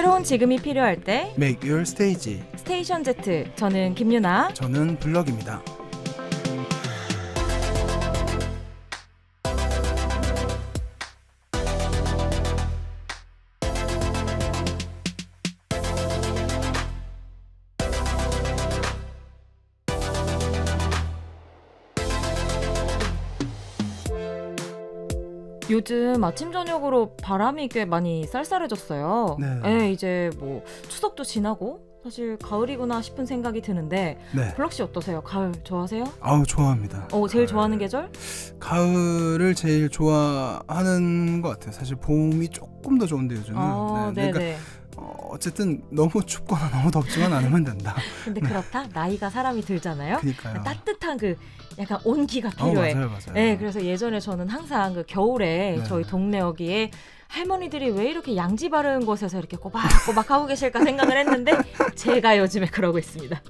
새로운 지금이 필요할 때 Make your stage. 스테이션 Z. 저는 김유나. 저는 블럭입니다. 요즘 아침 저녁으로 바람이 꽤 많이 쌀쌀해졌어요. 네. 이제 뭐 추석도 지나고 사실 가을이구나 싶은 생각이 드는데 네. 블럭 씨 어떠세요? 가을 좋아하세요? 아우 좋아합니다. 제일 좋아하는 계절? 가을을 제일 좋아하는 것 같아요. 사실 봄이 조금 더 좋은데 요즘은. 네네. 그러니까 어쨌든 너무 춥거나 너무 덥지만 않으면 된다. 근데 그렇다 나이가 사람이 들잖아요. 그러니까요. 따뜻한 그 약간 온기가 필요해. 맞아요. 네, 그래서 예전에 저는 항상 그 겨울에 네. 저희 동네 여기에 할머니들이 왜 이렇게 양지 바른 곳에서 이렇게 꼬박꼬박 하고 계실까 생각을 했는데 제가 요즘에 그러고 있습니다.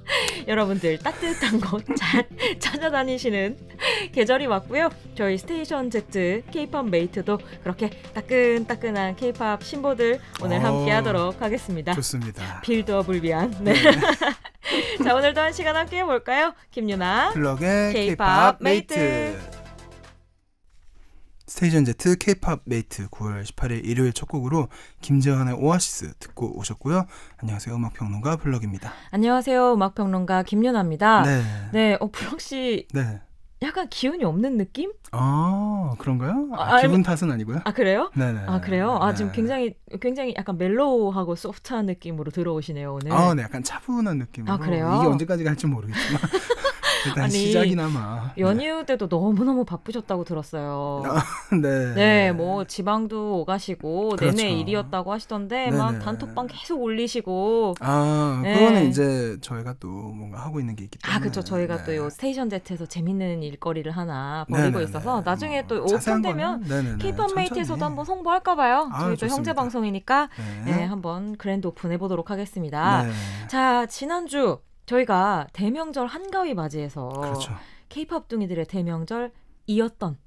여러분들 따뜻한 곳 잘 찾아다니시는 계절이 왔고요. 저희 스테이션 Z K-팝 메이트도 그렇게 따끈따끈한 K-팝 신보들 오늘 함께 하도록 하겠습니다. 좋습니다. 빌드업을 위한. 네. 자, 오늘도 한 시간 함께 해볼까요? 김유나 블럭의 K-팝 K-팝 메이트. 스테이션 Z K-팝 메이트 9월 18일 일요일 첫 곡으로 김재환의 오아시스 듣고 오셨고요. 안녕하세요. 음악평론가 블럭입니다. 안녕하세요. 음악평론가 김유나입니다. 네. 블럭 씨 네. 약간 기운이 없는 느낌? 그런가요? 기분 탓은 아니고요. 그래요? 네네. 그래요? 네. 지금 굉장히 약간 멜로우하고 소프트한 느낌으로 들어오시네요, 오늘. 네, 약간 차분한 느낌으로. 그래요? 이게 언제까지 갈지 모르겠지만 일단 시작이나마. 연휴 때도 너무너무 바쁘셨다고 들었어요. 네. 네, 뭐 지방도 오가시고 그렇죠. 내내 일이었다고 하시던데 막 단톡방 계속 올리시고. 네. 그거는 이제 저희가 또 뭔가 하고 있는 게 있기 때문에. 그렇죠. 저희가 또 요 스테이션 Z에서 재밌는 일거리를 하나 벌이고 있어서 나중에 또 오픈되면 K-팝 메이트에서도 한번 홍보할까 봐요. 저희 또 형제 방송이니까 한번 그랜드 오픈 해보도록 하겠습니다. 네. 자, 지난주 저희가 대명절 한가위 맞이해서 그렇죠. K-팝 둥이들의 대명절이었던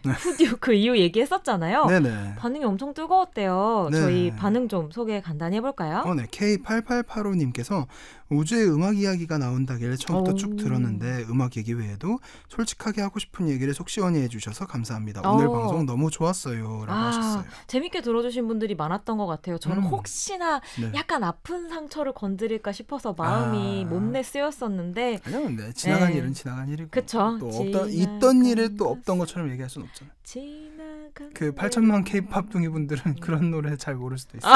후디오 그 이후 얘기했었잖아요. 네네. 반응이 엄청 뜨거웠대요. 네. 저희 반응 좀 소개 간단히 해볼까요? 네. K8885님께서 우주의 음악 이야기가 나온다길래 처음부터 쭉 들었는데 음악 얘기 외에도 솔직하게 하고 싶은 얘기를 속 시원히 해주셔서 감사합니다. 오늘 방송 너무 좋았어요. 라고 하셨어요. 재밌게 들어주신 분들이 많았던 것 같아요. 저는 혹시나 약간 아픈 상처를 건드릴까 싶어서 마음이 못내 쓰였었는데 아니요, 근데 지나간 일은 지나간 일이고 그쵸. 또 있던 일을 또 없던 것처럼 얘기할 순 없잖아요. 그 8천만 K-팝 둥이 분들은 그런 노래 잘 모를 수도 있어요.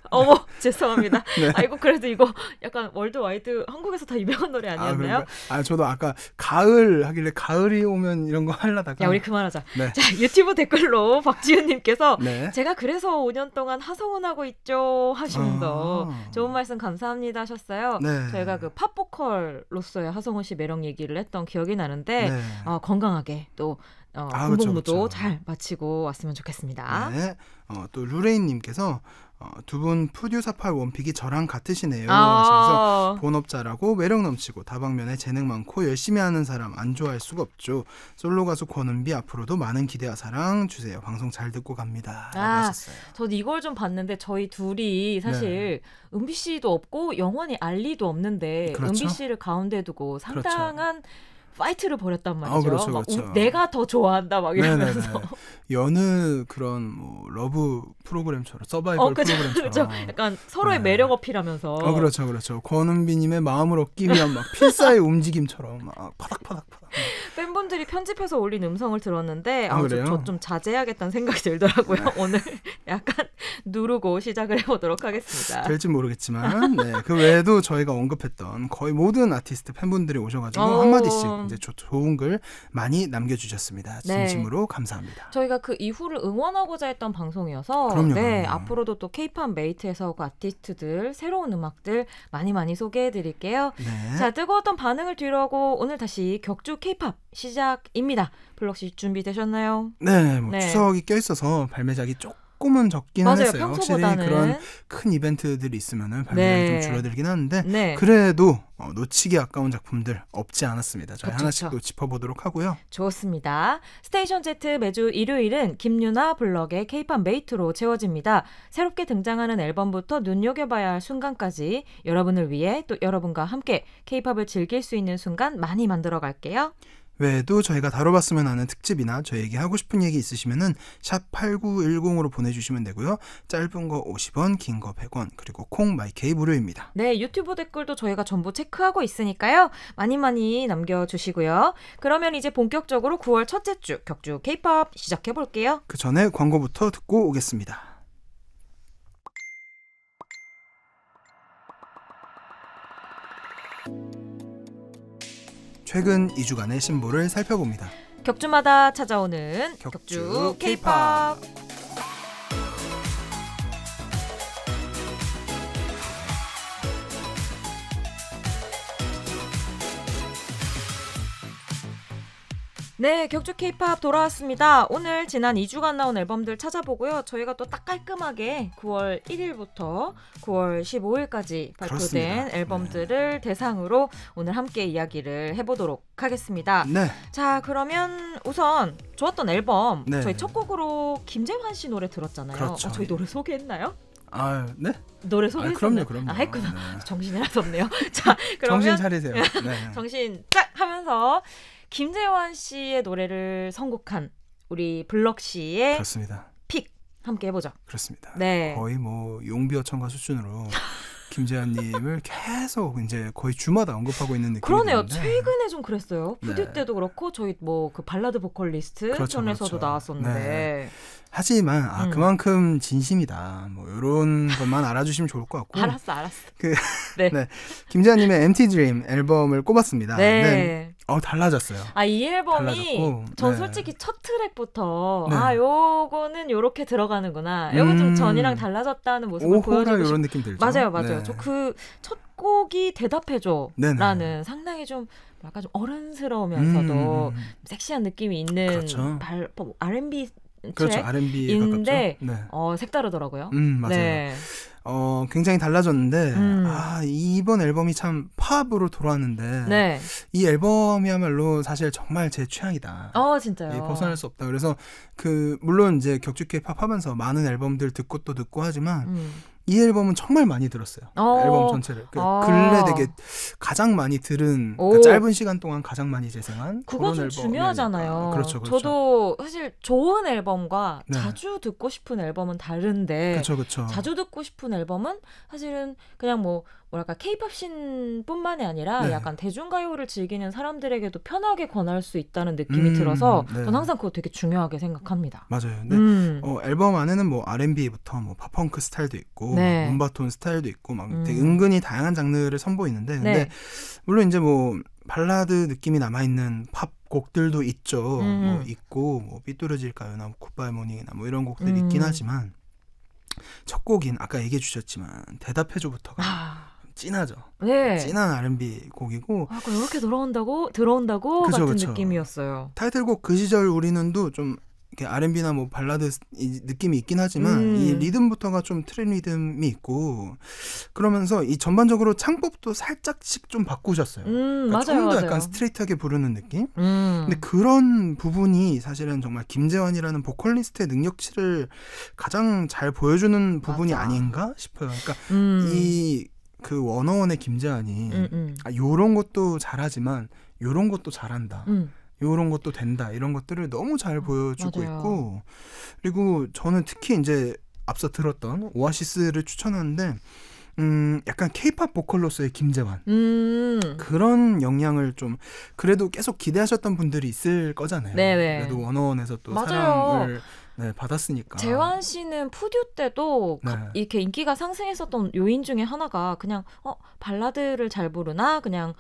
어머, 죄송합니다. 네. 아이고, 그래도 이거 약간 월드와이드 한국에서 다 유명한 노래 아니었나요? 저도 아까 가을 하길래 가을이 오면 이런 거 하려다가. 야, 우리 그만하자. 네. 자, 유튜브 댓글로 박지윤님께서 네. 제가 그래서 5년 동안 하성운하고 있죠 하시면서 좋은 말씀 감사합니다 하셨어요. 네. 저희가 그 팝보컬로서의 하성운 씨 매력 얘기를 했던 기억이 나는데 건강하게 또 군복무도 잘 마치고 왔으면 좋겠습니다. 네. 또 루레인님께서 두 분 푸듀사팔 원픽이 저랑 같으시네요 하시면서 본업자라고 매력 넘치고 다방면에 재능 많고 열심히 하는 사람 안 좋아할 수가 없죠. 솔로 가수 권은비 앞으로도 많은 기대와 사랑 주세요. 방송 잘 듣고 갑니다. 하셨어요. 저도 이걸 좀 봤는데 저희 둘이 사실 은비 씨도 없고 영원히 알리도 없는데 은비 씨를 가운데 두고 상당한 파이트를 벌였단 말이죠. 그렇죠. 내가 더 좋아한다 막 이러면서. 여느 그런 뭐 러브 프로그램처럼 서바이벌 프로그램처럼 그렇죠. 약간 서로의 매력 어필하면서. 그렇죠. 권은비님의 마음을 얻기 위한 막 필사의 움직임처럼 막 파닥파닥. 팬분들이 편집해서 올린 음성을 들었는데 그래요? 저 좀 자제해야겠다는 생각이 들더라고요. 오늘 약간 누르고 시작을 해보도록 하겠습니다. 될지 모르겠지만 그 외에도 저희가 언급했던 거의 모든 아티스트 팬분들이 오셔가지고 한마디씩 이제 좋은 글 많이 남겨주셨습니다. 진심으로 감사합니다. 저희가 그 이후를 응원하고자 했던 방송이어서 그럼요. 앞으로도 또 K-팝 메이트에서 그 아티스트들 새로운 음악들 많이 소개해드릴게요. 자, 뜨거웠던 반응을 뒤로하고 오늘 다시 격주 K-팝 시작입니다. 블럭 씨 준비되셨나요? 추석이 껴있어서 발매작이 조금은 적기는 맞아요. 했어요. 평소보다는. 확실히 그런 큰 이벤트들이 있으면은 발매량이 네. 좀 줄어들긴 하는데 네. 그래도 놓치기 아까운 작품들 없지 않았습니다. 저희 그쵸, 하나씩 그쵸. 또 짚어보도록 하고요. 좋습니다. 스테이션 Z 매주 일요일은 김유나 블럭의 K-팝 메이트로 채워집니다. 새롭게 등장하는 앨범부터 눈여겨봐야 할 순간까지 여러분을 위해 또 여러분과 함께 K-팝을 즐길 수 있는 순간 많이 만들어 갈게요. 외에도 저희가 다뤄봤으면 하는 특집이나 저희에게 하고 싶은 얘기 있으시면은 샵 8910으로 보내주시면 되고요. 짧은 거 50원, 긴 거 100원, 그리고 콩 마이케이 무료입니다. 네, 유튜브 댓글도 저희가 전부 체크하고 있으니까요. 많이 많이 남겨주시고요. 그러면 이제 본격적으로 9월 첫째 주 격주 K-팝 시작해볼게요. 그 전에 광고부터 듣고 오겠습니다. 최근 2주간의 신보를 살펴봅니다. 격주마다 찾아오는 격주 격주 K-팝. 네, 격주 K-팝 돌아왔습니다. 오늘 지난 2주간 나온 앨범들 찾아보고요. 저희가 또 딱 깔끔하게 9월 1일부터 9월 15일까지 발표된 그렇습니다. 앨범들을 대상으로 오늘 함께 이야기를 해보도록 하겠습니다. 네. 자, 그러면 우선 좋았던 앨범 네. 저희 첫 곡으로 김재환 씨 노래 들었잖아요. 그렇죠. 저희 노래 소개했나요? 아, 네? 노래 소개했었나요? 그럼요. 아, 했구나. 네. 정신이 하나도 없네요. 자, 그러면 정신 차리세요. 네. 정신 쫙 하면서 김재환 씨의 노래를 선곡한 우리 블럭 씨의 그렇습니다. 픽 함께 해보죠. 그렇습니다. 네. 거의 뭐 용비어천가 수준으로 김재환님을 계속 이제 거의 주마다 언급하고 있는 느낌이 그러네요. 드는데. 최근에 좀 그랬어요. 푸듀 네. 때도 그렇고 저희 뭐 그 발라드 보컬리스트 그렇죠, 전에서도 그렇죠. 나왔었는데. 네. 하지만 그만큼 진심이다. 뭐 이런 것만 알아주시면 좋을 것 같고. 알았어. 네. 김재환님의 MT Dream 앨범을 꼽았습니다. 네. 달라졌어요. 아, 이 앨범이 달라졌고, 전 네. 솔직히 첫 트랙부터 네. 요거는 요렇게 들어가는구나. 요거 좀 전이랑 달라졌다는 모습을 오호라 보여주고 이런 느낌 들죠. 맞아요. 네. 저 그 첫 곡이 대답해줘라는 네네. 상당히 좀 약간 좀 어른스러우면서도 섹시한 느낌이 있는 그렇죠. R&B 그렇죠. R&B에 인데 가깝죠. 색다르더라고요. 맞아요. 네. 굉장히 달라졌는데 이번 앨범이 참 팝으로 돌아왔는데 네. 이 앨범이야말로 사실 정말 제 취향이다. 진짜요. 벗어날 수 없다. 그래서 물론 이제 격주 K-팝 하면서 많은 앨범들 듣고 또 듣고 하지만 이 앨범은 정말 많이 들었어요. 앨범 전체를. 근래 되게 가장 많이 들은 그러니까 짧은 시간 동안 가장 많이 재생한 그거 좀 중요하잖아요. 그렇죠. 저도 사실 좋은 앨범과 네. 자주 듣고 싶은 앨범은 다른데 그렇죠. 자주 듣고 싶은 앨범은 사실은 그냥 뭐랄까 K-팝 씬뿐만이 아니라 네. 약간 대중가요를 즐기는 사람들에게도 편하게 권할 수 있다는 느낌이 들어서 네. 저는 항상 그거 되게 중요하게 생각합니다. 맞아요. 근데 앨범 안에는 뭐 R&B부터 뭐 팝펑크 스타일도 있고 네. 문바톤 스타일도 있고 막 되게 은근히 다양한 장르를 선보이는데 근데 네. 물론 이제 뭐 발라드 느낌이 남아 있는 팝 곡들도 있죠. 뭐 있고 뭐 삐뚤어질까요나 뭐 굿바이 모닝이나 뭐 이런 곡들이 있긴 하지만 첫 곡인 아까 얘기해 주셨지만 대답해줘부터가 진하죠. 네. 진한 R&B 곡이고 이렇게 들어온다고 그쵸, 같은 그쵸. 느낌이었어요. 타이틀곡 그 시절 우리는도 좀 이렇게 R&B나 뭐 발라드 느낌이 있긴 하지만 이 리듬부터가 좀 트랩 리듬이 있고 그러면서 이 전반적으로 창법도 살짝씩 좀 바꾸셨어요. 그러니까 좀 더 약간 스트레이트하게 부르는 느낌? 근데 그런 부분이 사실은 정말 김재환이라는 보컬리스트의 능력치를 가장 잘 보여주는 부분이 아닌가 싶어요. 그러니까 이 그 워너원의 김재환이 요런 것도 잘하지만 요런 것도 잘한다. 요런 것도 된다. 이런 것들을 너무 잘 보여주고 맞아요. 있고 그리고 저는 특히 이제 앞서 들었던 오아시스를 추천하는데 약간 케이팝 보컬로서의 김재환 그런 영향을 좀 그래도 계속 기대하셨던 분들이 있을 거잖아요. 네네. 그래도 워너원에서 또 맞아요. 사랑을 받았으니까. 재환 씨는 푸듀 때도 이렇게 인기가 상승했었던 요인 중에 하나가 그냥 발라드를 잘 부르나 그냥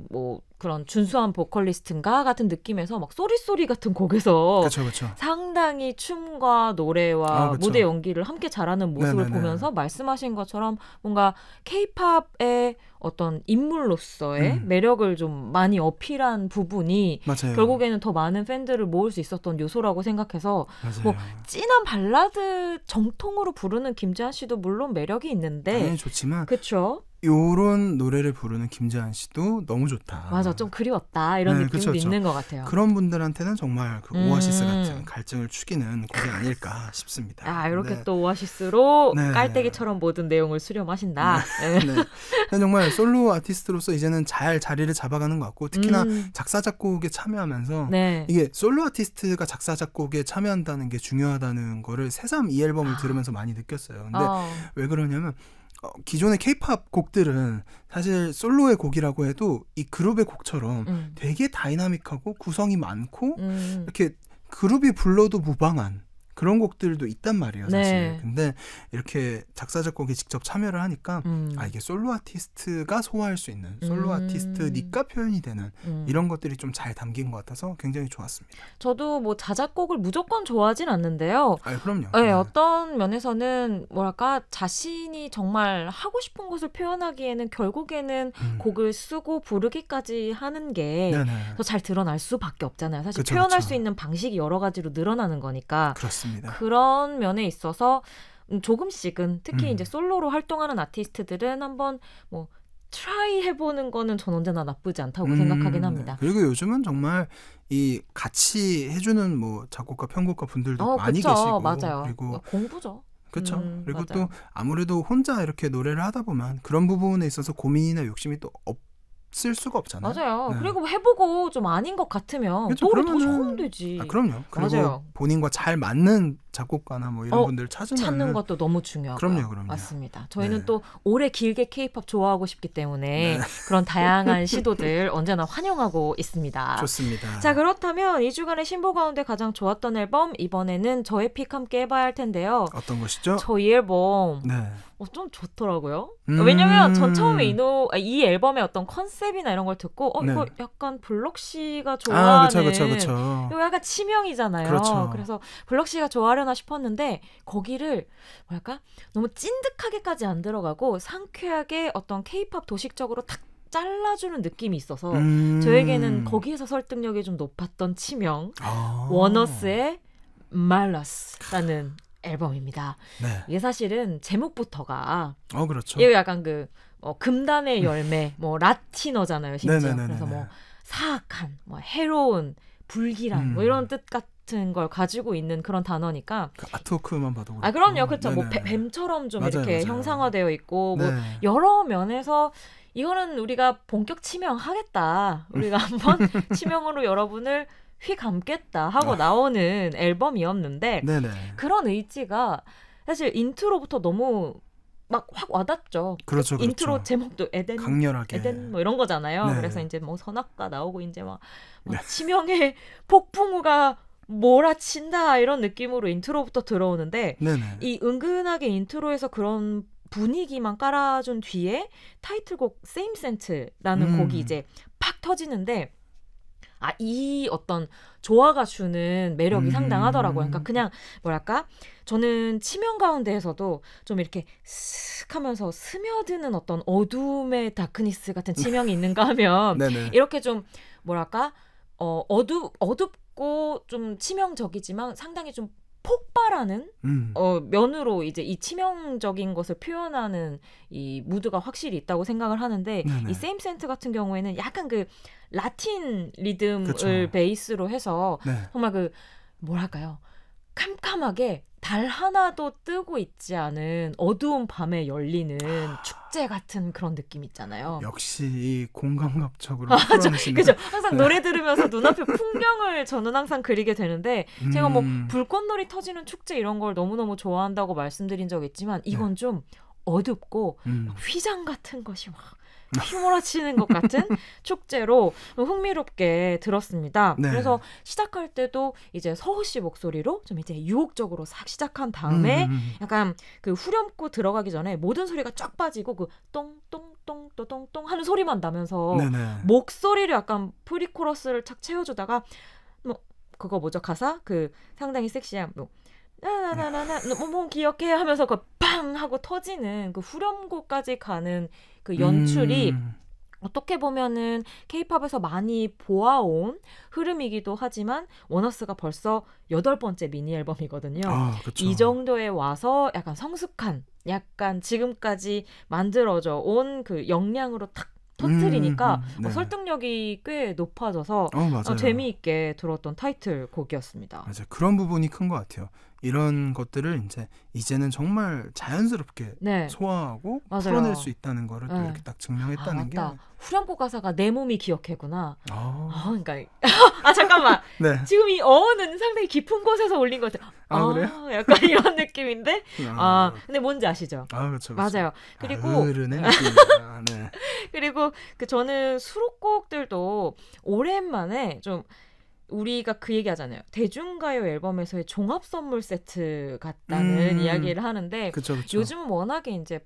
뭐 그런 준수한 보컬리스트인가 같은 느낌에서 막 쏘리쏘리 같은 곡에서 그쵸. 상당히 춤과 노래와 무대 연기를 함께 잘하는 모습을 보면서 말씀하신 것처럼 뭔가 K-팝의 어떤 인물로서의 매력을 좀 많이 어필한 부분이 맞아요. 결국에는 더 많은 팬들을 모을 수 있었던 요소라고 생각해서 맞아요. 뭐 진한 발라드 정통으로 부르는 김재한 씨도 물론 매력이 있는데 당연히 좋지만 그쵸? 요런 노래를 부르는 김재한 씨도 너무 좋다. 맞아, 좀 그리웠다 이런 느낌도 그쵸. 있는 것 같아요. 그런 분들한테는 정말 그 오아시스 같은 갈증을 죽이는 곡이 아닐까 싶습니다. 아, 이렇게 또 오아시스로 깔때기처럼 모든 내용을 수렴하신다. 네. 정말 솔로 아티스트로서 이제는 잘 자리를 잡아가는 것 같고 특히나 작사 작곡에 참여하면서 이게 솔로 아티스트가 작사 작곡에 참여한다는 게 중요하다는 거를 새삼 이 앨범을 들으면서 많이 느꼈어요. 근데 왜 그러냐면 기존의 K-팝 곡들은 사실 솔로의 곡이라고 해도 이 그룹의 곡처럼 되게 다이나믹하고 구성이 많고 이렇게 그룹이 불러도 무방한 그런 곡들도 있단 말이에요, 사실. 근데 이렇게 작사 작곡에 직접 참여를 하니까 이게 솔로 아티스트가 소화할 수 있는 솔로 아티스트니까 표현이 되는 이런 것들이 좀 잘 담긴 것 같아서 굉장히 좋았습니다. 저도 뭐 자작곡을 무조건 좋아하진 않는데요. 그럼요. 네, 어떤 면에서는 뭐랄까 자신이 정말 하고 싶은 것을 표현하기에는 결국에는 곡을 쓰고 부르기까지 하는 게 더 잘 드러날 수밖에 없잖아요. 사실 표현할 수 있는 방식이 여러 가지로 늘어나는 거니까. 그렇습니다. 그런 면에 있어서 조금씩은 특히 이제 솔로로 활동하는 아티스트들은 한번 뭐 트라이 해보는 거는 전 언제나 나쁘지 않다고 생각하긴 합니다. 그리고 요즘은 정말 이 같이 해주는 뭐 작곡가 편곡가 분들도 많이 그쵸, 계시고 맞아요. 그리고 공부죠. 그렇죠. 그리고 맞아요. 또 아무래도 혼자 이렇게 노래를 하다 보면 그런 부분에 있어서 고민이나 욕심이 또 없을 수가 없잖아요. 맞아요. 그리고 해보고 좀 아닌 것 같으면 노래 더 좋으면 되지. 그럼요. 그리고 맞아요. 본인과 잘 맞는 작곡가나 뭐 이런 분들 찾는 것도 너무 중요하고요. 그럼요. 맞습니다. 저희는 또 오래 길게 K-팝 좋아하고 싶기 때문에 그런 다양한 시도들 언제나 환영하고 있습니다. 좋습니다. 자, 그렇다면 2주간의 신보 가운데 가장 좋았던 앨범, 이번에는 저의 픽 함께 해봐야 할 텐데요. 어떤 것이죠? 저희 앨범 좀 좋더라고요. 왜냐면 전 처음에 이 앨범의 어떤 컨셉이나 이런 걸 듣고 이거 약간 블럭씨가 좋아하는 그쵸. 이거 약간 치명이잖아요. 그렇죠. 그래서 블럭씨가 좋아하려나 싶었는데 거기를 뭐랄까 너무 찐득하게까지 안 들어가고 상쾌하게 어떤 K-팝 도식적으로 탁 잘라주는 느낌이 있어서 저에게는 거기에서 설득력이 좀 높았던 치명 워너스의 말러스라는 앨범입니다. 이게 사실은 제목부터가 그렇죠. 이게 약간 그 금단의 열매, 뭐 라틴어잖아요, 심지어. 그래서 뭐 사악한, 뭐 해로운, 불길한, 뭐 이런 뜻 같은 걸 가지고 있는 그런 단어니까. 그 아트워크만 봐도 그렇고. 그럼요, 그렇죠. 뭐 뱀처럼 좀 이렇게 형상화되어 있고, 뭐 여러 면에서 이거는 우리가 본격 치명하겠다. 우리가 한번 치명으로 여러분을 휘감겠다 하고 나오는 앨범이었는데 그런 의지가 사실 인트로부터 너무 막 확 와닿죠. 그렇죠. 인트로 제목도 에덴, 강렬하게 에덴 뭐 이런 거잖아요. 그래서 이제 뭐 선악과 나오고 이제 막 치명의 폭풍우가 몰아친다 이런 느낌으로 인트로부터 들어오는데 이 은근하게 인트로에서 그런 분위기만 깔아준 뒤에 타이틀곡 Same Scent라는 곡이 이제 팍 터지는데 이 어떤 조화가 주는 매력이 상당하더라고요. 그러니까 그냥 뭐랄까 저는 치명 가운데에서도 좀 이렇게 슥 하면서 스며드는 어떤 어둠의 다크니스 같은 치명이 있는가 하면 이렇게 좀 뭐랄까 어둡고 좀 치명적이지만 상당히 좀 폭발하는 면으로 이제 이 치명적인 것을 표현하는 이 무드가 확실히 있다고 생각을 하는데 이 세임 센트 같은 경우에는 약간 그 라틴 리듬을 베이스로 해서 정말 그 뭐랄까요 캄캄하게 달 하나도 뜨고 있지 않은 어두운 밤에 열리는 축제 같은 그런 느낌 있잖아요. 역시 이 공감각적으로 풀어내시는 그죠. 항상 노래 들으면서 눈앞에 풍경을 저는 항상 그리게 되는데 제가 뭐 불꽃놀이 터지는 축제 이런 걸 너무너무 좋아한다고 말씀드린 적 있지만 이건 좀 어둡고 휘장 같은 것이 막 휘몰아치는 것 같은 축제로 흥미롭게 들었습니다. 그래서 시작할 때도 이제 서우 씨 목소리로 좀 이제 유혹적으로 싹 시작한 다음에 약간 그 후렴구 들어가기 전에 모든 소리가 쫙 빠지고 그 똥똥똥 또똥똥 하는 소리만 나면서 네네. 목소리를 약간 프리코러스를 착 채워주다가 뭐 그거 뭐죠 가사? 그 상당히 섹시한 뭐 나나나나나 뭐 기억해 하면서 그 팡 하고 터지는 그 후렴구까지 가는 그 연출이 어떻게 보면은 케이팝에서 많이 보아온 흐름이기도 하지만 원어스가 벌써 8번째 미니 앨범이거든요. 이 정도에 와서 약간 성숙한 약간 지금까지 만들어져 온 그 역량으로 탁 터뜨리니까 네. 설득력이 꽤 높아져서 맞아요. 재미있게 들었던 타이틀곡이었습니다. 맞아요. 그런 부분이 큰 것 같아요. 이런 것들을 이제는 정말 자연스럽게 네. 소화하고 맞아요. 풀어낼 수 있다는 거를 또 네. 이렇게 딱 증명했다는 게. 후렴구 가사가 내 몸이 기억해구나. 그러니까 잠깐만. 네. 지금 이 어는 상당히 깊은 곳에서 올린 것 같아요. 그래요? 약간 이런 느낌인데. 근데 뭔지 아시죠? 그렇죠. 맞아요. 그리고 흐르는 느낌입니다. 네. 그리고 저는 수록곡들도 오랜만에 좀 우리가 그 얘기 하잖아요. 대중가요 앨범에서의 종합 선물 세트 같다는 이야기를 하는데 그쵸. 요즘은 워낙에 이제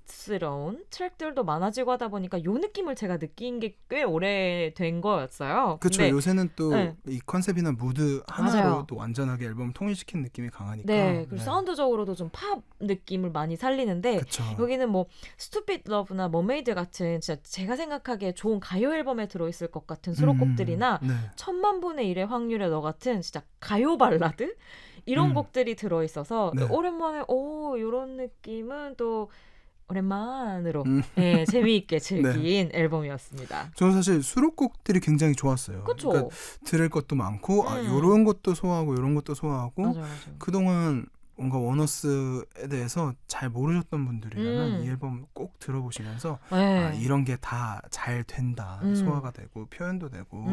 팝스러운 트랙들도 많아지고 하다 보니까 요 느낌을 제가 느낀 게 꽤 오래된 거였어요. 그렇죠. 요새는 또 이 컨셉이나 무드 하나로 맞아요. 또 완전하게 앨범 통일시킨 느낌이 강하니까. 네. 그리고 사운드적으로도 좀 팝 느낌을 많이 살리는데 그쵸. 여기는 뭐 스투피드 러브나 머메이드 같은 진짜 제가 생각하기에 좋은 가요 앨범에 들어있을 것 같은 수록곡들이나 네. 1000만분의 1의 확률에 너 같은 진짜 가요 발라드 이런 곡들이 들어있어서 네. 오랜만에 이런 느낌은 또 오랜만으로 재미있게 즐긴 앨범이었습니다. 저는 사실 수록곡들이 굉장히 좋았어요. 그쵸? 그러니까 들을 것도 많고 이런 것도 소화하고 이런 것도 소화하고 맞아요. 그동안 뭔가 원어스에 대해서 잘 모르셨던 분들이라면 이 앨범 꼭 들어보시면서 이런 게 다 잘 된다. 소화가 되고 표현도 되고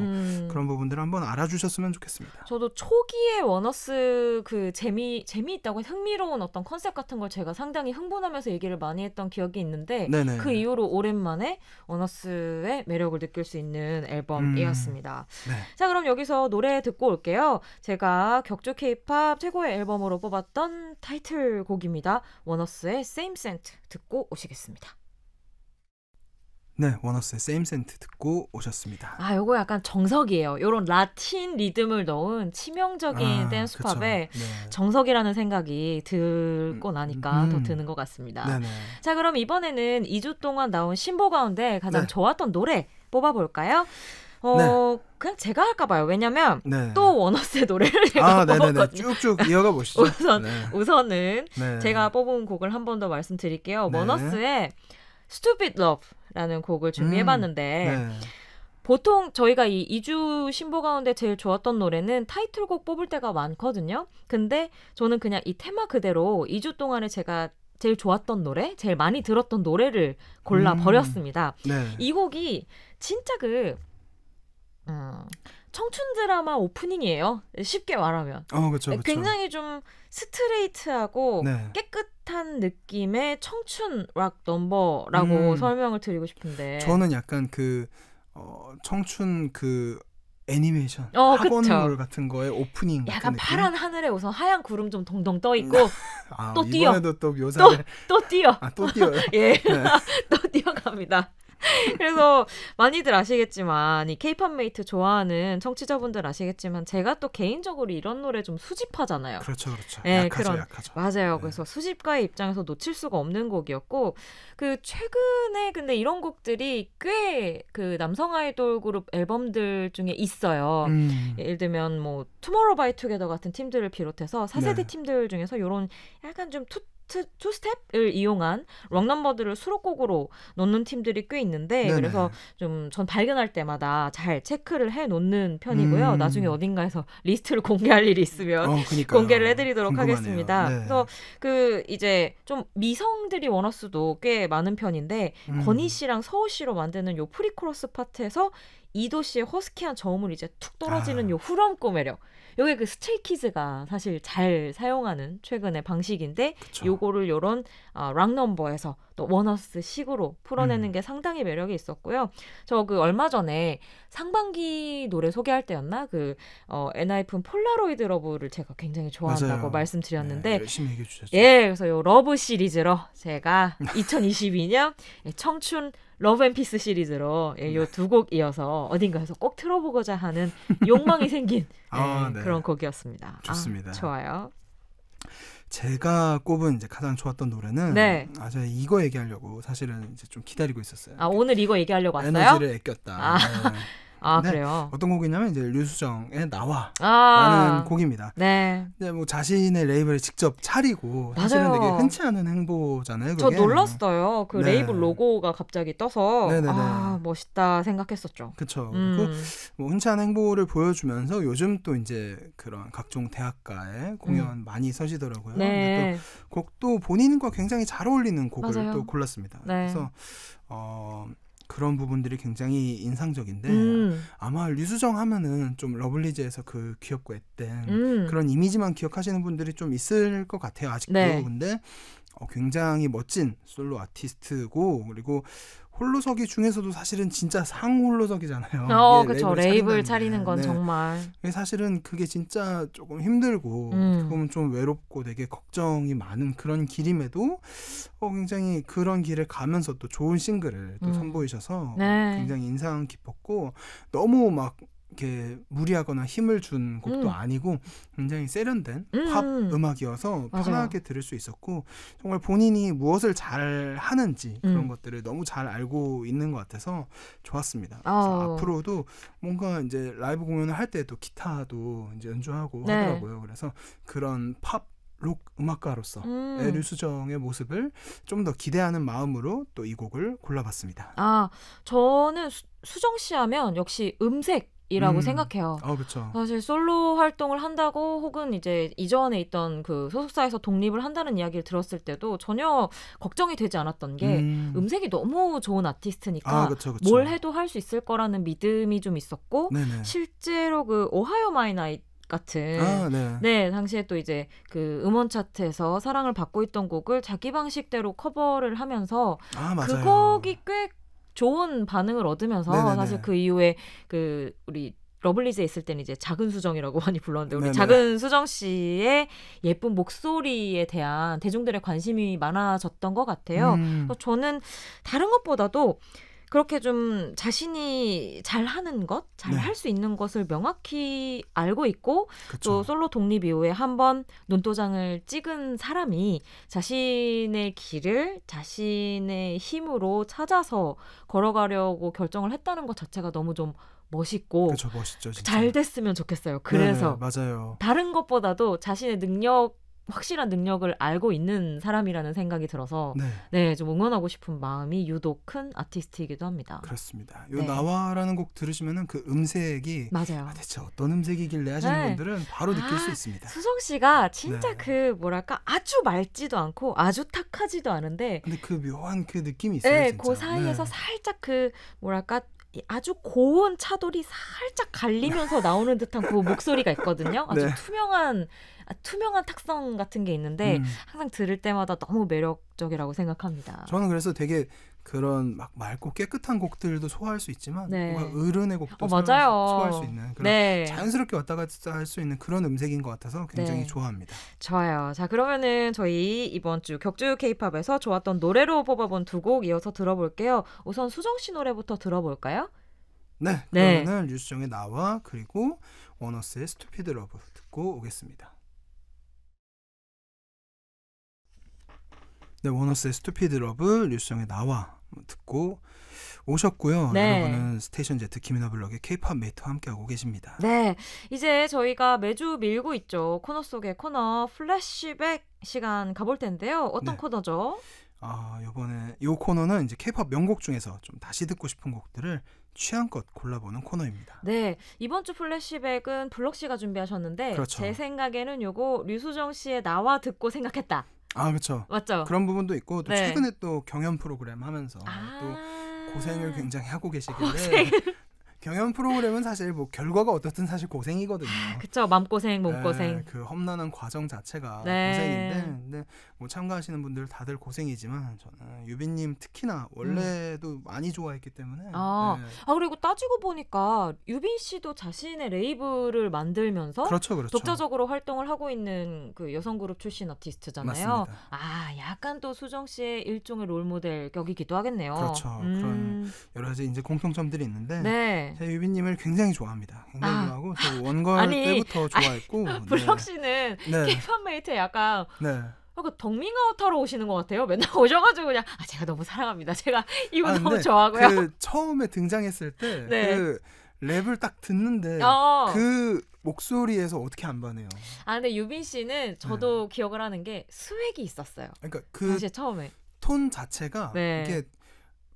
그런 부분들을 한번 알아주셨으면 좋겠습니다. 저도 초기에 원어스 그 재미있다고 흥미로운 어떤 컨셉 같은 걸 제가 상당히 흥분하면서 얘기를 많이 했던 기억이 있는데 네네. 그 이후로 오랜만에 원어스의 매력을 느낄 수 있는 앨범이었습니다. 네. 자, 그럼 여기서 노래 듣고 올게요. 제가 격주 K-팝 최고의 앨범으로 뽑았던 타이틀곡입니다. 원어스의 Same Scent 듣고 오시겠습니다. 네, 원어스의 Same Scent 듣고 오셨습니다. 요거 약간 정석이에요. 요런 라틴 리듬을 넣은 치명적인 댄스팝에 정석이라는 생각이 들고 나니까 더 드는 것 같습니다. 네네. 자, 그럼 이번에는 2주 동안 나온 신보 가운데 가장 좋았던 노래 뽑아볼까요? 그냥 제가 할까 봐요. 왜냐면 또 원어스의 노래를 제가 뽑았거든요. 쭉쭉 이어가 보시죠. 우선은 제가 뽑은 곡을 한 번 더 말씀드릴게요. 원어스의 Stupid Love라는 곡을 준비해봤는데 보통 저희가 이 2주 신보 가운데 제일 좋았던 노래는 타이틀곡 뽑을 때가 많거든요. 근데 저는 그냥 이 테마 그대로 2주 동안에 제가 제일 좋았던 노래, 제일 많이 들었던 노래를 골라버렸습니다. 이 곡이 진짜 청춘 드라마 오프닝이에요. 쉽게 말하면. 그쵸. 굉장히 좀 스트레이트하고 깨끗한 느낌의 청춘 락 넘버라고 설명을 드리고 싶은데. 저는 약간 청춘 애니메이션 학원물 같은 거에 오프닝 약간 같은 파란 하늘에 우선 하얀 구름 좀 동동 떠 있고 또 뛰어. 이번에도 또 묘사를 또 뛰어. 또 뛰어요. 또 뛰어갑니다. 그래서 많이들 아시겠지만 이 K-팝 메이트 좋아하는 청취자분들 아시겠지만 제가 또 개인적으로 이런 노래 좀 수집하잖아요. 그렇죠. 약하죠. 맞아요. 그래서 수집가의 입장에서 놓칠 수가 없는 곡이었고 최근에 근데 이런 곡들이 꽤 남성 아이돌 그룹 앨범들 중에 있어요. 예를 들면 뭐 투모로우바이투게더 같은 팀들을 비롯해서 4세대 팀들 중에서 이런 약간 좀 투스텝을 이용한 록넘버들을 수록곡으로 놓는 팀들이 꽤 있는데 그래서 좀 전 발견할 때마다 잘 체크를 해놓는 편이고요. 나중에 어딘가에서 리스트를 공개할 일이 있으면 공개를 해드리도록 궁금하네요. 하겠습니다. 그래서 이제 좀 미성들이 원어스도 꽤 많은 편인데 건희 씨랑 서우 씨로 만드는 요 프리코러스 파트에서 이도 씨의 허스키한 저음을 이제 툭 떨어지는 요 후렴구 매력. 요게 스트레이키즈가 사실 잘 사용하는 최근의 방식인데 요거를 요런 락넘버에서 또 원어스 식으로 풀어내는 게 상당히 매력이 있었고요. 저 그 얼마 전에 상반기 노래 소개할 때였나? 그 엔하이픈 폴라로이드 러브를 제가 굉장히 좋아한다고 맞아요. 말씀드렸는데 네, 열심히 얘기해 주셨죠. 예, 그래서 요 러브 시리즈로 제가 2022년 청춘 러브 앤 피스 시리즈로 요 두 곡 이어서 어딘가에서 꼭 틀어보고자 하는 욕망이 생긴 네. 그런 곡이었습니다. 좋습니다. 좋아요. 제가 꼽은 이제 가장 좋았던 노래는 네. 제가 이거 얘기하려고 사실은 이제 좀 기다리고 있었어요. 오늘 이거 얘기하려고 왔어요? 에너지를 아꼈다. 네. 그래요. 어떤 곡이냐면 이제 류수정의 나와라는 곡입니다. 네. 근데 뭐 자신의 레이블을 직접 차리고 사실은 맞아요. 되게 흔치 않은 행보잖아요. 그게. 저 놀랐어요. 그 네. 레이블 로고가 갑자기 떠서 네네네. 멋있다 생각했었죠. 그렇죠. 그리고 뭐 흔치 않은 행보를 보여주면서 요즘 또 이제 그런 각종 대학가에 공연 많이 서시더라고요. 네. 또 곡도 본인과 굉장히 잘 어울리는 곡을 맞아요. 또 골랐습니다. 네. 그래서 그런 부분들이 굉장히 인상적인데 아마 류수정 하면은 좀 러블리즈에서 그 귀엽고 앳된 그런 이미지만 기억하시는 분들이 좀 있을 것 같아요. 아직도. 네. 근데 굉장히 멋진 솔로 아티스트고 그리고 홀로서기 중에서도 사실은 진짜 상홀로서기잖아요. 그렇죠. 레이블 차리는 건 정말. 사실은 그게 진짜 조금 힘들고 보면 좀 외롭고 되게 걱정이 많은 그런 길임에도 굉장히 그런 길을 가면서 또 좋은 싱글을 또 선보이셔서 굉장히 인상 깊었고 너무 막 이렇게 무리하거나 힘을 준 곡도 아니고 굉장히 세련된 팝 음악이어서 맞아요. 편하게 들을 수 있었고 정말 본인이 무엇을 잘 하는지 그런 것들을 너무 잘 알고 있는 것 같아서 좋았습니다. 그래서 앞으로도 뭔가 이제 라이브 공연을 할 때도 기타도 이제 연주하고 하더라고요. 그래서 그런 팝 록 음악가로서의 류수정의 모습을 좀 더 기대하는 마음으로 또 이 곡을 골라봤습니다. 저는 수정 씨 하면 역시 음색이라고 생각해요. 그렇죠. 사실 솔로 활동을 한다고 혹은 이제 이전에 있던 그 소속사에서 독립을 한다는 이야기를 들었을 때도 전혀 걱정이 되지 않았던 게 음색이 너무 좋은 아티스트니까 그쵸. 뭘 해도 할 수 있을 거라는 믿음이 좀 있었고 네네. 실제로 그 오하이오 마이 나잇 같은 네 당시에 또 이제 그 음원 차트에서 사랑을 받고 있던 곡을 자기 방식대로 커버를 하면서 그 곡이 꽤 좋은 반응을 얻으면서 네네네. 사실 그 이후에 그 우리 러블리즈에 있을 때는 이제 작은 수정이라고 많이 불렀는데 우리 작은 수정 씨의 예쁜 목소리에 대한 대중들의 관심이 많아졌던 것 같아요. 저는 다른 것보다도 그렇게 좀 자신이 잘하는 것, 잘 할 수 있는 것을 명확히 알고 있고 그쵸. 또 솔로 독립 이후에 한번 눈도장을 찍은 사람이 자신의 길을 자신의 힘으로 찾아서 걸어가려고 결정을 했다는 것 자체가 너무 좀 멋있고 그쵸, 멋있죠, 진짜. 잘 됐으면 좋겠어요. 그래서 맞아요. 다른 것보다도 자신의 확실한 능력을 알고 있는 사람이라는 생각이 들어서 좀 응원하고 싶은 마음이 유독 큰 아티스트이기도 합니다. 그렇습니다. 요 나와라는 곡 들으시면은 그 음색이 맞아요. 대체 어떤 음색이길래 하시는 분들은 바로 느낄 수 있습니다. 수정 씨가 진짜 그 뭐랄까 아주 맑지도 않고 아주 탁하지도 않은데 근데 그 묘한 그 느낌이 있어요. 진짜. 그 사이에서 살짝 그 뭐랄까 아주 고운 차돌이 살짝 갈리면서 나오는 듯한 그 목소리가 있거든요. 아주 투명한 탁성 같은 게 있는데 항상 들을 때마다 너무 매력적이라고 생각합니다. 저는 그래서 되게 그런 막 맑고 깨끗한 곡들도 소화할 수 있지만 뭔가 어른의 곡도 소화할 수 있는 그런 자연스럽게 왔다 갔다 할 수 있는 그런 음색인 것 같아서 굉장히 좋아합니다. 좋아요. 자 그러면은 저희 이번 주 격주 K-팝에서 좋았던 노래로 뽑아본 두 곡 이어서 들어볼게요. 우선 수정 씨 노래부터 들어볼까요? 그러면은 류수정의 나와 그리고 원어스의 스투피드 러브 듣고 오겠습니다. 원어스의 스투피드 러브, 류수정의 나와 듣고 오셨고요. 여러분은 스테이션 Z 김인하 블럭의 K-팝 메이트와 함께하고 계십니다. 이제 저희가 매주 밀고 있죠. 코너 속의 코너 플래시백 시간 가볼 텐데요. 어떤 코너죠? 이번에 이 코너는 이제 K-팝 명곡 중에서 좀 다시 듣고 싶은 곡들을 취향껏 골라보는 코너입니다. 이번 주 플래시백은 블럭 씨가 준비하셨는데 그렇죠. 제 생각에는 요거 류수정 씨의 나와 듣고 생각했다. 그렇죠. 맞죠? 그런 부분도 있고 또 최근에 또 경연 프로그램 하면서 또 고생을 굉장히 하고 계시길래 경연 프로그램은 사실 뭐 결과가 어떻든 사실 고생이거든요. 그쵸. 맘고생, 몸고생. 네, 그 험난한 과정 자체가 네. 고생인데, 근데 뭐 참가하시는 분들 다들 고생이지만 저는 유빈님 특히나 원래도 많이 좋아했기 때문에. 네. 그리고 따지고 보니까 유빈 씨도 자신의 레이블을 만들면서 그렇죠. 독자적으로 활동을 하고 있는 그 여성 그룹 출신 아티스트잖아요. 맞습니다. 약간 또 수정 씨의 일종의 롤모델 격이기도 하겠네요. 그렇죠. 그런 여러 가지 이제 공통점들이 있는데. 네. 제가 유빈님을 굉장히 좋아합니다. 굉장히 좋아하고 저 원걸 때부터 좋아했고. 블럭 씨는 K-pop 메이트에 약간 덕밍아웃 하러 오시는 것 같아요. 맨날 오셔가지고 그냥 제가 너무 사랑합니다. 제가 이분 너무 좋아하고요. 그 처음에 등장했을 때 그 랩을 딱 듣는데 그 목소리에서 어떻게 안 반해요? 근데 유빈 씨는 저도 기억을 하는 게 스웩이 있었어요. 그러니까 그 사실 처음에 톤 자체가 이게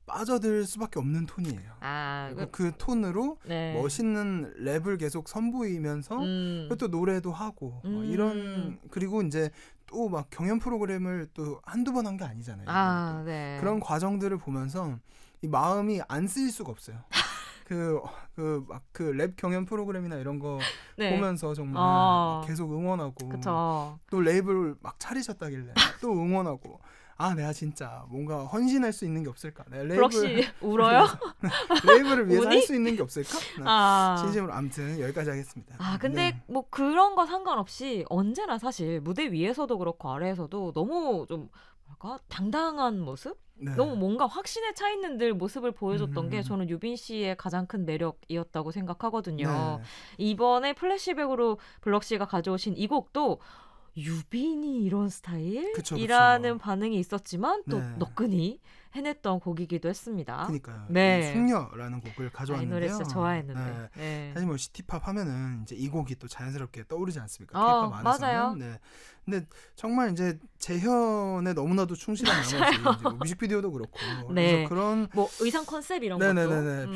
빠져들 수밖에 없는 톤이에요. 그 톤으로 멋있는 랩을 계속 선보이면서 또 노래도 하고 이런 그리고 이제 또 막 경연 프로그램을 또 한두 번 한 게 아니잖아요. 그런 과정들을 보면서 이 마음이 안 쓰일 수가 없어요. 그 랩 경연 프로그램이나 이런 거 보면서 정말 막 계속 응원하고 또 랩을 막 차리셨다길래 또 응원하고 내가 진짜 뭔가 헌신할 수 있는 게 없을까? 블럭 씨 울어요? 레이블을 위해서 할 수 있는 게 없을까? 진심으로 아무튼 여기까지 하겠습니다. 근데 뭐 그런 거 상관없이 언제나 사실 무대 위에서도 그렇고 아래에서도 너무 좀 당당한 모습? 너무 뭔가 확신에 차 있는 늘 모습을 보여줬던 게 저는 유빈 씨의 가장 큰 매력이었다고 생각하거든요. 이번에 플래시백으로 블럭 씨가 가져오신 이 곡도 유빈이 이런 스타일? 이라는 반응이 있었지만 또 너끈히 해냈던 곡이기도 했습니다. 그러니까요. 숙녀라는 곡을 가져왔는데요. 이 노래 진짜 좋아했는데. 사실 뭐 시티팝 하면은 이제 이 곡이 또 자연스럽게 떠오르지 않습니까? K-pop 안에서는. 맞아요. 근데 정말 이제 재현에 너무나도 충실한 나머지 이제 뭐 뮤직비디오도 그렇고 그래서 그런 뭐 의상 컨셉 이런 것도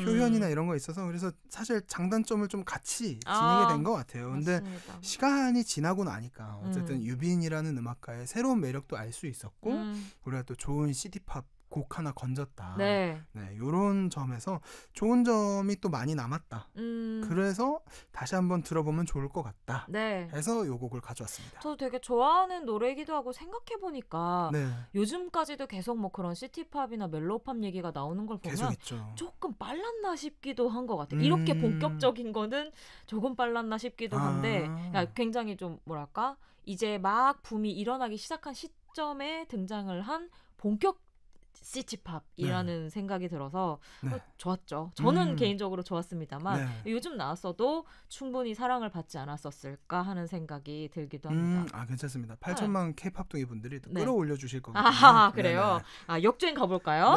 표현이나 이런 거 있어서 그래서 사실 장단점을 좀 같이 지니게 된 것 같아요. 근데 시간이 지나고 나니까 어쨌든 유빈이라는 음악가의 새로운 매력도 알 수 있었고 우리가 또 좋은 시티팝 곡 하나 건졌다. 이런 점에서 좋은 점이 또 많이 남았다. 그래서 다시 한번 들어보면 좋을 것 같다. 해서 이 곡을 가져왔습니다. 저도 되게 좋아하는 노래이기도 하고 생각해보니까 요즘까지도 계속 뭐 그런 시티팝이나 멜로팝 얘기가 나오는 걸 보면 조금 빨랐나 싶기도 한 것 같아요. 이렇게 본격적인 거는 조금 빨랐나 싶기도 한데 굉장히 좀 뭐랄까 이제 막 붐이 일어나기 시작한 시점에 등장을 한 본격 시티팝이라는 생각이 들어서 좋았죠. 저는 개인적으로 좋았습니다만 요즘 나왔어도 충분히 사랑을 받지 않았었을까 하는 생각이 들기도 합니다. 괜찮습니다. 8천만 K-팝둥이 분들이 또 끌어올려 주실 거거든요. 그래요? 역주행 가볼까요?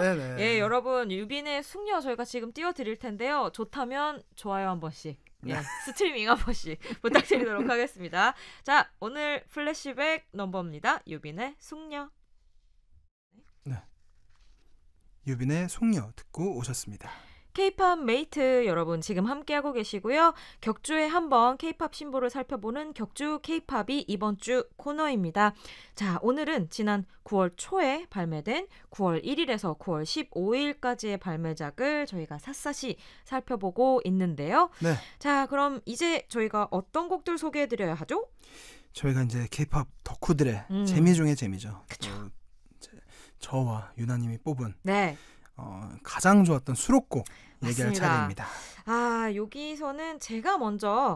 여러분 유빈의 숙녀 저희가 지금 띄워드릴 텐데요. 좋다면 좋아요 한 번씩. 스트리밍 한 번씩 부탁드리도록 하겠습니다. 자, 오늘 플래시백 넘버입니다. 유빈의 숙녀. 유빈의 숙녀 듣고 오셨습니다. K-pop 메이트 여러분 지금 함께하고 계시고요. 격주에 한번 K-pop 신보를 살펴보는 격주 K-pop이 이번 주 코너입니다. 자, 오늘은 지난 9월 초에 발매된 9월 1일에서 9월 15일까지의 발매작을 저희가 샅샅이 살펴보고 있는데요. 자, 그럼 이제 저희가 어떤 곡들 소개해드려야 하죠? 저희가 이제 K-pop 덕후들의 재미 중에 재미죠. 그쵸. 저와 유나님이 뽑은 가장 좋았던 수록곡 얘기할 차례입니다. 여기서는 제가 먼저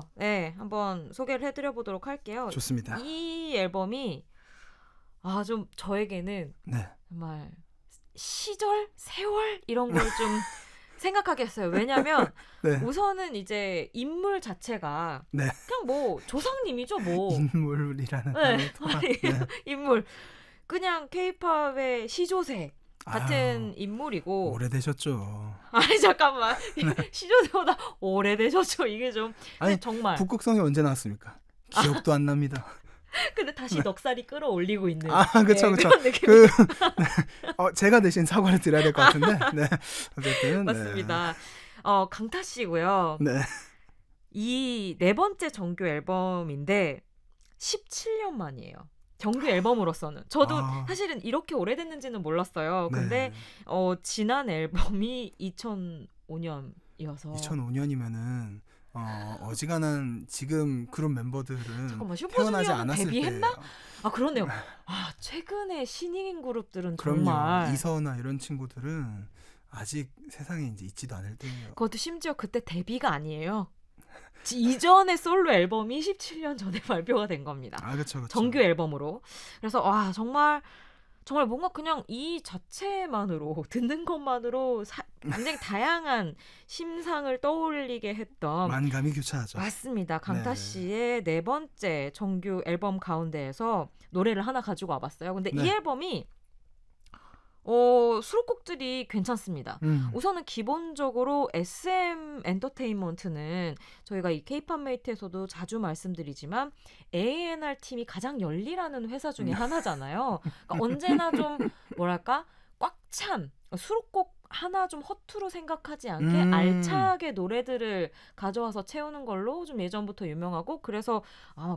한번 소개를 해드려 보도록 할게요. 좋습니다. 이 앨범이 좀 저에게는 정말 시절, 세월 이런 걸 좀 생각하게 했어요. 왜냐하면 우선은 이제 인물 자체가 그냥 뭐 조상님이죠, 뭐. 인물이라는 인물. 그냥 K-팝의 시조새 같은 인물이고 오래되셨죠. 잠깐만. 시조새보다 오래되셨죠. 이게 좀 정말 북극성이 언제 나왔습니까? 기억도 안 납니다. 근데 다시 넉살이 끌어올리고 있는 그쵸. 제가 대신 사과를 드려야 될 것 같은데 어쨌든 맞습니다. 강타 씨고요. 이 네 번째 정규 앨범인데 17년 만이에요. 정규 앨범으로서는. 저도 사실은 이렇게 오래됐는지는 몰랐어요. 근데 지난 앨범이 2005년 2005년이어서 2005년이면은 어지간한 지금 그룹 멤버들은 잠깐만, 태어나지 슈퍼주니어는 않았을 데뷔했나? 때예요. 아 그러네요. 아 최근에 신인 그룹들은 그럼요. 정말 이서나 이런 친구들은 아직 세상에 이제 있지도 않을 때예요. 그것도 심지어 그때 데뷔가 아니에요. 이전에 솔로 앨범이 17년 전에 발표가 된 겁니다. 아, 그렇죠. 정규 앨범으로. 그래서 와 정말 뭔가 그냥 이 자체만으로 듣는 것만으로 굉장히 다양한 심상을 떠올리게 했던 만감이 교차하죠. 맞습니다. 강타 네. 씨의 네 번째 정규 앨범 가운데에서 노래를 하나 가지고 와봤어요. 근데 네. 이 앨범이 수록곡들이 괜찮습니다. 우선은 기본적으로 SM 엔터테인먼트는 저희가 이 K-팝 메이트에서도 자주 말씀드리지만 A&R 팀이 가장 열일하는 회사 중에 하나잖아요. 그러니까 언제나 좀 뭐랄까 꽉 찬 수록곡 하나 좀 허투루 생각하지 않게 알차게 노래들을 가져와서 채우는 걸로 좀 예전부터 유명하고 그래서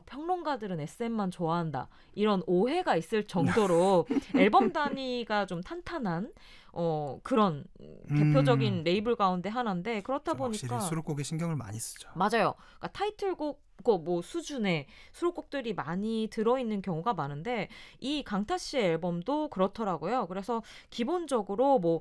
평론가들은 SM만 좋아한다 이런 오해가 있을 정도로 앨범 단위가 좀 탄탄한 그런 대표적인 레이블 가운데 하나인데 그렇다 보니까 확실히 수록곡에 신경을 많이 쓰죠. 맞아요. 그러니까 타이틀곡 뭐 수준의 수록곡들이 많이 들어있는 경우가 많은데 이 강타 씨의 앨범도 그렇더라고요. 그래서 기본적으로 뭐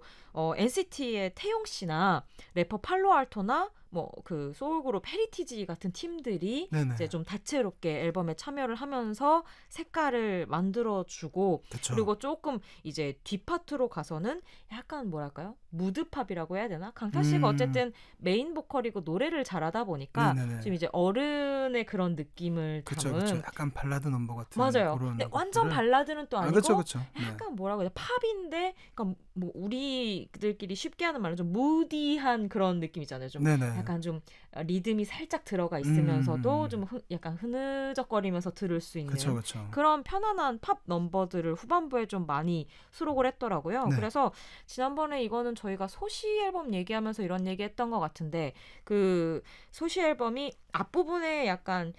NCT의 태용 씨나 래퍼 팔로알토나 뭐 그 소울그룹 헤리티지 같은 팀들이 네네. 이제 좀 다채롭게 앨범에 참여를 하면서 색깔을 만들어주고 그쵸. 그리고 조금 이제 뒷파트로 가서는 약간 뭐랄까요? 무드팝이라고 해야 되나? 강타 씨가 어쨌든 메인 보컬이고 노래를 잘하다 보니까 네네네. 지금 이제 어른의 그런 느낌을 그쵸. 담은 약간 발라드 넘버 같은 맞아요. 그런 근데 완전 발라드는 또 아니고 그쵸. 약간 뭐라고 해야 돼? 팝인데 그러니까 뭐 우리들끼리 쉽게 하는 말로 좀 무디한 그런 느낌 있잖아요. 좀 네네. 약간 좀 리듬이 살짝 들어가 있으면서도 좀 약간 흐느적거리면서 들을 수 있는 그쵸. 그런 편안한 팝 넘버들을 후반부에 좀 많이 수록을 했더라고요. 네. 그래서 지난번에 이거는 저희가 소시 앨범 얘기하면서 이런 얘기했던 것 같은데 그 소시 앨범이 앞부분에 약간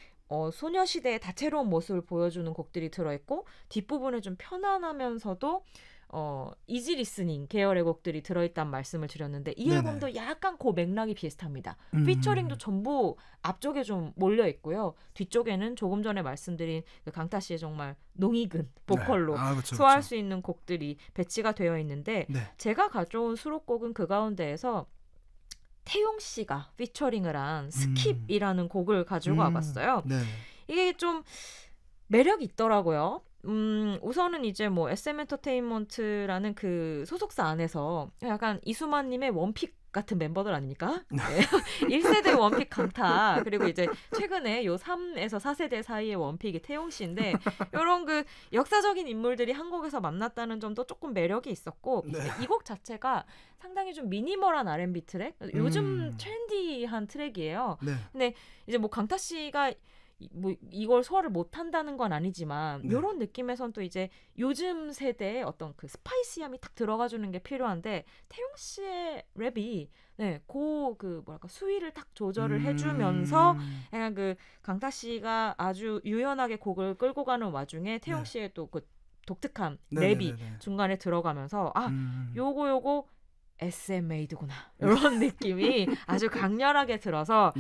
소녀시대의 다채로운 모습을 보여주는 곡들이 들어있고 뒷부분에 좀 편안하면서도 이지 리스닝 계열의 곡들이 들어있다는 말씀을 드렸는데 이 네네. 앨범도 약간 그 맥락이 비슷합니다. 피처링도 전부 앞쪽에 좀 몰려 있고요. 뒤쪽에는 조금 전에 말씀드린 그 강타 씨의 정말 농익은 보컬로 네. 소화할 수 있는 곡들이 배치가 되어 있는데 네. 제가 가져온 수록곡은 그 가운데에서 태용 씨가 피처링을 한 스킵이라는 곡을 가지고 와봤어요. 네. 이게 좀 매력이 있더라고요. 우선은 이제 뭐 SM 엔터테인먼트라는 그 소속사 안에서 약간 이수만님의 원픽 같은 멤버들 아닙니까? 네. 1세대 원픽 강타 그리고 이제 최근에 요 3에서 4세대 사이의 원픽이 태용 씨인데 이런 그 역사적인 인물들이 한국에서 만났다는 점도 조금 매력이 있었고 네. 이 곡 자체가 상당히 좀 미니멀한 R&B 트랙 요즘 트렌디한 트랙이에요. 네. 근데 이제 뭐 강타 씨가 뭐 이걸 소화를 못한다는 건 아니지만 이런 느낌에선 또 이제 요즘 세대의 어떤 그 스파이시함이 딱 들어가주는 게 필요한데 태용 씨의 랩이 그 뭐랄까 수위를 딱 조절을 해주면서 약간 그 강타 씨가 아주 유연하게 곡을 끌고 가는 와중에 태용 씨의 또 그 독특한 랩이 중간에 들어가면서 요거 SM 메이드구나 이런 느낌이 아주 강렬하게 들어서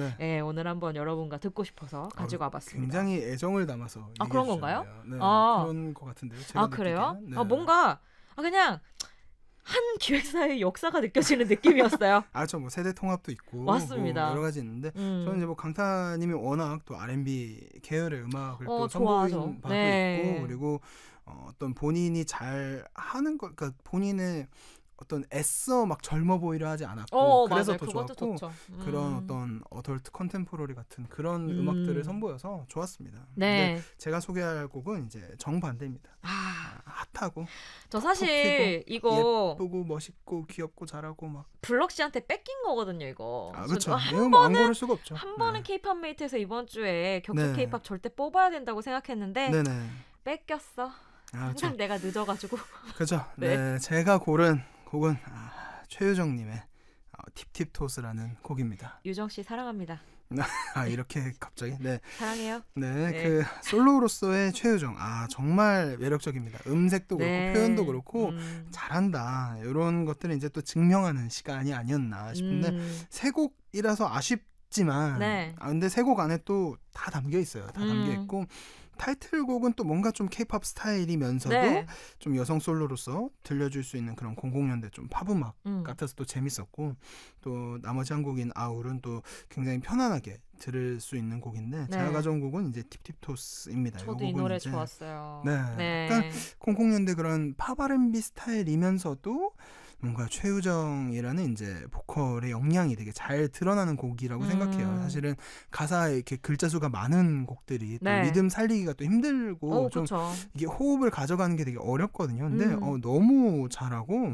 오늘 한번 여러분과 듣고 싶어서 가지고 와봤습니다. 굉장히 애정을 담아서 그런 건가요? 네, 그런 것 같은데요. 제가 그래요? 네. 뭔가 그냥 한 기획사의 역사가 느껴지는 느낌이었어요. 뭐 세대 통합도 있고 맞습니다. 뭐 여러 가지 있는데 저는 이제 뭐 강타님이 워낙 또 R&B 계열의 음악을 또 선보인 바도 있고 그리고 어떤 본인이 잘 하는 것, 그러니까 본인의 어떤 애써 막 젊어 보이려 하지 않았고 그래서 맞아요. 더 좋았고 그런 어떤 어덜트 컨템포러리 같은 그런 음악들을 선보여서 좋았습니다. 네. 제가 소개할 곡은 이제 정반대입니다. 핫하고 저 사실 이거 예쁘고 멋있고 귀엽고 잘하고 막 블럭 씨한테 뺏긴 거거든요 이거. 그렇죠. 한 번은 안 고를 수가 없죠. 한 번은 K-팝 메이트에서 이번 주에 격투 K-팝 절대 뽑아야 된다고 생각했는데 뺏겼어. 항상 내가 늦어가지고. 그죠. 네, 제가 고른 곡은 최유정님의 팁팁토스라는 곡입니다. 유정 씨 사랑합니다. 이렇게 갑자기 네. 사랑해요. 네, 네. 그 솔로로서의 최유정 정말 매력적입니다. 음색도 네. 그렇고 표현도 그렇고 잘한다. 이런 것들을 이제 또 증명하는 시간이 아니었나 싶은데 세 곡이라서 아쉽지만 네. 근데 세 곡 안에 또 다 담겨 있어요. 다 담겨 있고 타이틀곡은 또 뭔가 좀 케이팝 스타일이면서도 네. 좀 여성 솔로로서 들려줄 수 있는 그런 00년대 좀 팝음악 같아서 또 재밌었고 또 나머지 한 곡인 아울은 또 굉장히 편안하게 들을 수 있는 곡인데 네. 제가 가져온 곡은 이제 팁팁토스입니다. 저도 이 노래 좋았어요. 네. 약간 00년대 그런 팝 R&B 스타일이면서도 뭔가 최유정이라는 이제 보컬의 역량이 되게 잘 드러나는 곡이라고 생각해요. 사실은 가사에 이렇게 글자 수가 많은 곡들이 또 네. 리듬 살리기가 또 힘들고 좀 그쵸. 이게 호흡을 가져가는 게 되게 어렵거든요. 근데 너무 잘하고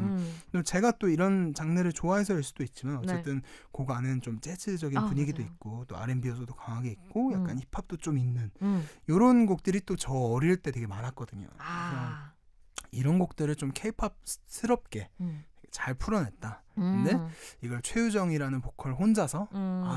제가 또 이런 장르를 좋아해서일 수도 있지만 어쨌든 곡 안에는 좀 재즈적인 분위기도 맞아요. 있고 또 R&B 요소도 강하게 있고 약간 힙합도 좀 있는 이런 곡들이 또 저 어릴 때 되게 많았거든요. 그래서 이런 곡들을 좀 케이팝스럽게 잘 풀어냈다. 근데 이걸 최유정이라는 보컬 혼자서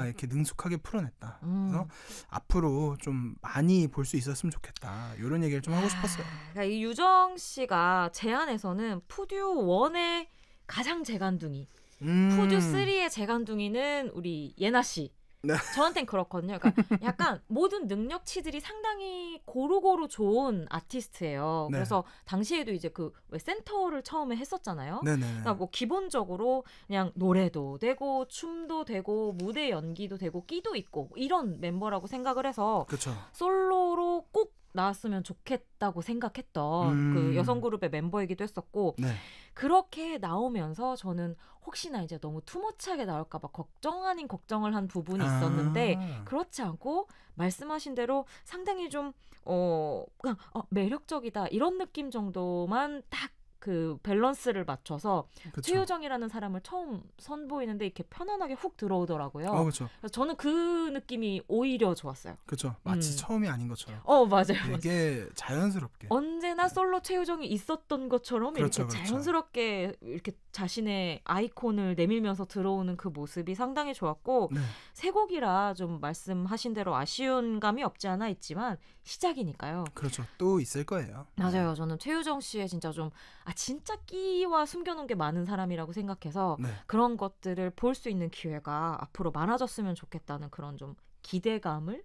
이렇게 능숙하게 풀어냈다. 그래서 앞으로 좀 많이 볼 수 있었으면 좋겠다. 이런 얘기를 좀 하고 싶었어요. 그러니까 이 유정 씨가 제 안에서는 푸듀 1의 가장 재간둥이, 푸듀 3의 재간둥이는 우리 예나 씨. 네. 저한텐 그렇거든요. 그러니까 약간 모든 능력치들이 상당히 고루고루 좋은 아티스트예요. 네. 그래서 당시에도 이제 그 왜 센터를 처음에 했었잖아요. 네네. 그러니까 뭐 기본적으로 그냥 노래도 되고 춤도 되고 무대 연기도 되고 끼도 있고 이런 멤버라고 생각을 해서 그렇죠. 솔로로 꼭 나왔으면 좋겠다고 생각했던 그 여성 그룹의 멤버이기도 했었고 네. 그렇게 나오면서 저는 혹시나 이제 너무 투머치하게 나올까 봐 걱정 아닌 걱정을 한 부분이 있었는데 그렇지 않고 말씀하신 대로 상당히 좀 그냥 매력적이다 이런 느낌 정도만 딱 그 밸런스를 맞춰서 그쵸. 최유정이라는 사람을 처음 선보이는데 이렇게 편안하게 훅 들어오더라고요. 그렇죠. 그래서 저는 그 느낌이 오히려 좋았어요. 그렇죠. 마치 처음이 아닌 것처럼. 맞아요. 되게 자연스럽게. 언제나 솔로 최유정이 있었던 것처럼 그렇죠, 이렇게 그렇죠. 자연스럽게 이렇게 자신의 아이콘을 내밀면서 들어오는 그 모습이 상당히 좋았고 네. 세 곡이라 좀 말씀하신 대로 아쉬운 감이 없지 않아 있지만 시작이니까요. 그렇죠. 또 있을 거예요. 맞아요. 저는 최유정 씨의 진짜 좀 진짜 끼와 숨겨놓은 게 많은 사람이라고 생각해서 네. 그런 것들을 볼 수 있는 기회가 앞으로 많아졌으면 좋겠다는 그런 좀 기대감을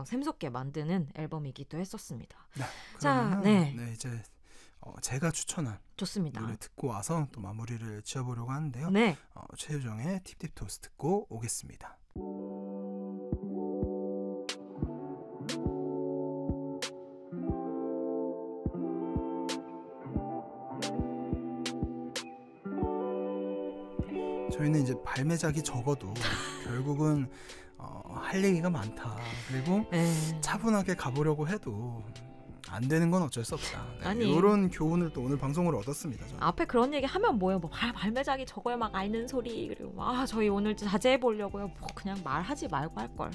샘솟게 만드는 앨범이기도 했었습니다. 네. 자, 네, 이제 제가 추천한 좋습니다. 노래 듣고 와서 또 마무리를 지어보려고 하는데요. 네. 최유정의 팁팁토스 듣고 오겠습니다. 저희는 이제 발매작이 적어도 결국은 할 얘기가 많다. 그리고 차분하게 가보려고 해도 안 되는 건 어쩔 수 없다. 아니. 이런 교훈을 또 오늘 방송으로 얻었습니다. 저는. 앞에 그런 얘기 하면 뭐예요? 뭐 발매작이 적어야 막 앓는 소리 그리고 막 저희 오늘 자제해 보려고요. 뭐 그냥 말하지 말고 할 걸.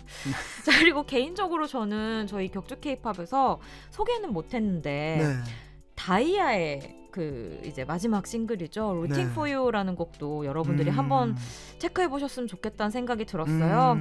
자 그리고 개인적으로 저는 저희 격주 K-팝에서 소개는 못했는데 네. 다이아의 그 이제 마지막 싱글이죠. Rooting 네. for You라는 곡도 여러분들이 한번 체크해 보셨으면 좋겠다는 생각이 들었어요.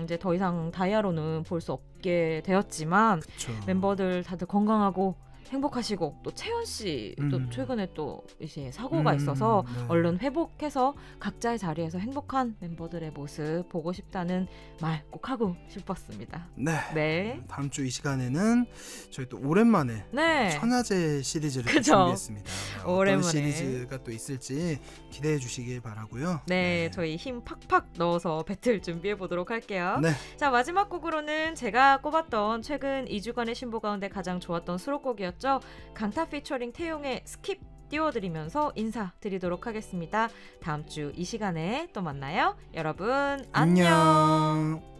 이제 더 이상 다이아로는 볼 수 없게 되었지만 그쵸. 멤버들 다들 건강하고 행복하시고 또 채연 씨 또 최근에 또 이제 사고가 있어서 네. 얼른 회복해서 각자의 자리에서 행복한 멤버들의 모습 보고 싶다는 말 꼭 하고 싶었습니다. 네. 네. 다음 주 이 시간에는 저희 또 오랜만에 네. 천하제 시리즈를 그죠. 준비했습니다. 오랜만에. 어떤 시리즈가 또 있을지 기대해 주시길 바라고요. 네, 저희 힘 팍팍 넣어서 배틀 준비해 보도록 할게요. 네. 자, 마지막 곡으로는 제가 꼽았던 최근 2주간의 신보 가운데 가장 좋았던 수록곡이었죠. 강타 피처링 태용의 스킵 띄워드리면서 인사드리도록 하겠습니다. 다음 주 이 시간에 또 만나요. 여러분 안녕.